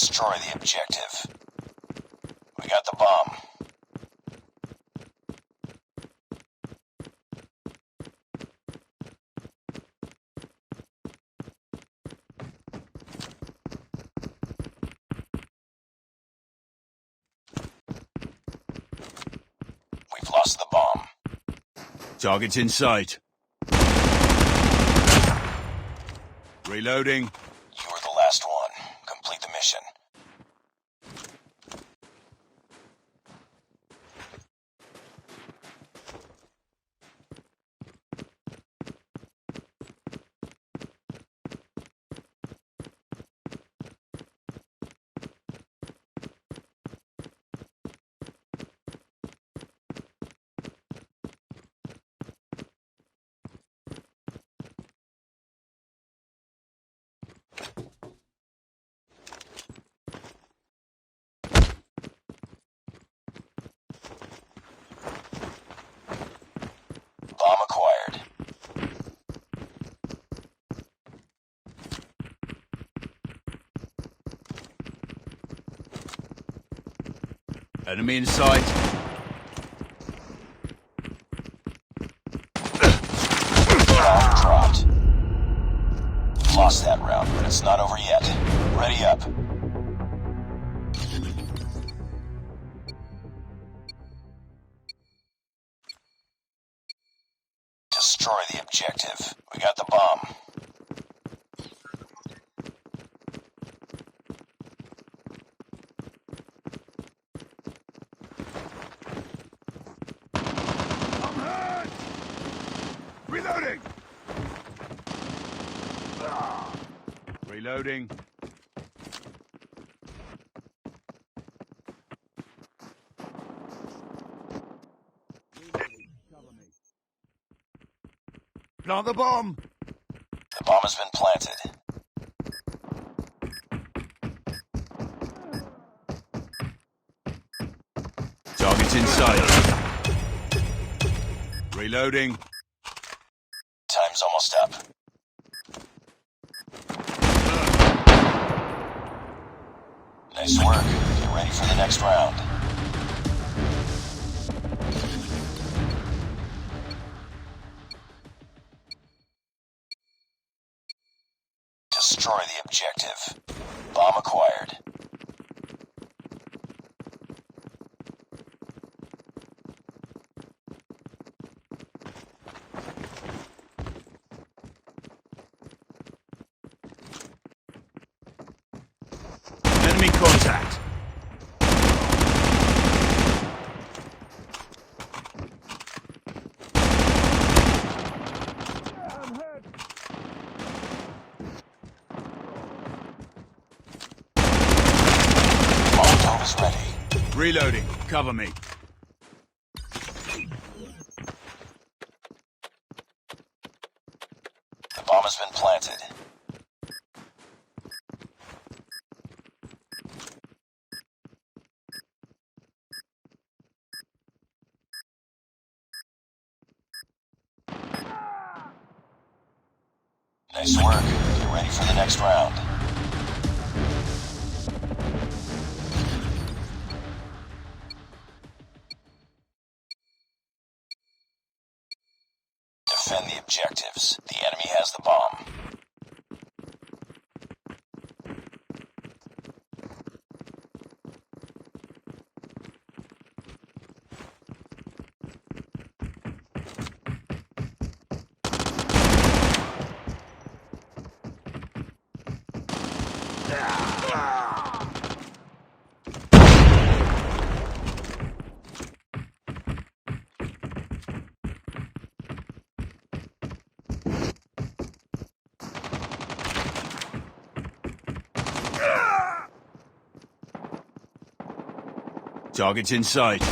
Destroy the objective. We got the bomb. We've lost the bomb. Target's in sight. Reloading. You were the last one. Complete the mission. Bomb acquired. Enemy in sight. Bomb dropped. Lost that round, but it's not over yet. Ready up. Destroy the objective. We got the bomb. I'm hurt! Reloading! Reloading. Plant the bomb! The bomb has been planted. Target's in sight. Reloading. Time's almost up. Nice work. Get ready for the next round. Destroy the objective. Bomb acquired. Enemy contact. Molotov is ready. Reloading. Cover me. The bomb has been planted. Nice work. Get ready for the next round. Defend the objectives. The enemy has the bomb. Target's in sight.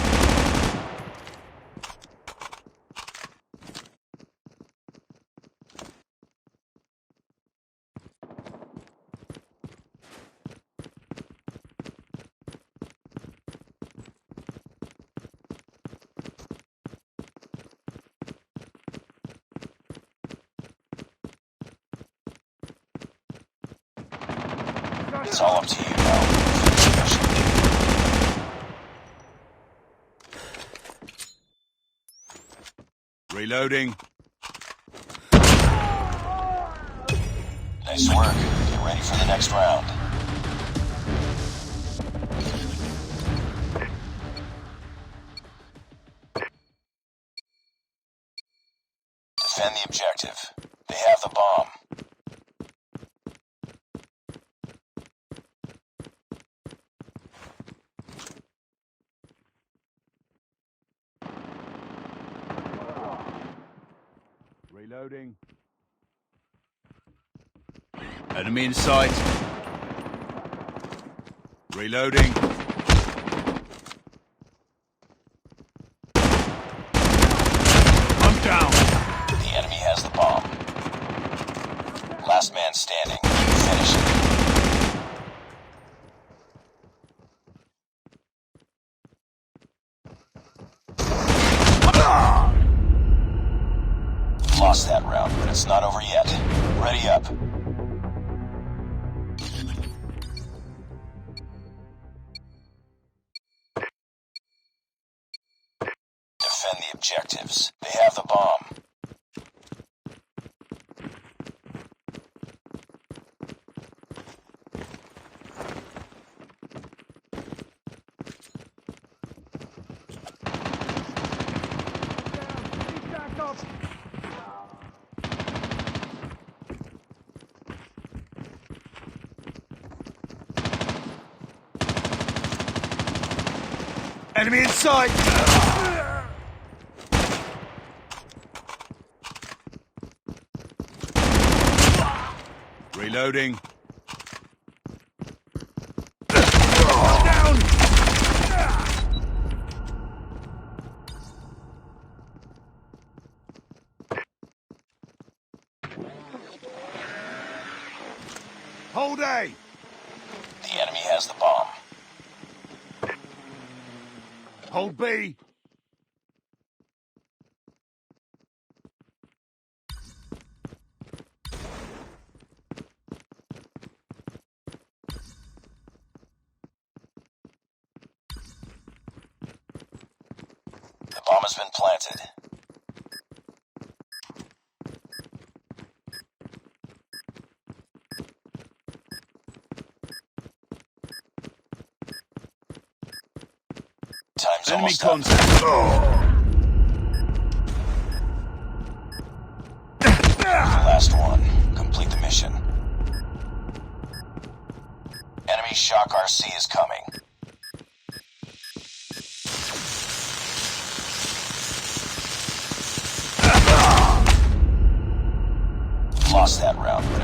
It's all up to you now. Reloading. Nice work. Get ready for the next round. Defend the objective. They have the bomb. Reloading. Enemy in sight. Reloading. I'm down. The enemy has the bomb. Last man standing. Finish it. Lost that round, but it's not over yet. Ready up. Defend the objectives. They have the bomb. Enemy in sight. Reloading. Down. Hold A. The enemy has the bomb. Hold B. The bomb has been planted. Time's Enemy almost up. contact. Last one. Complete the mission. Enemy Shock RC is coming. Lost that round, but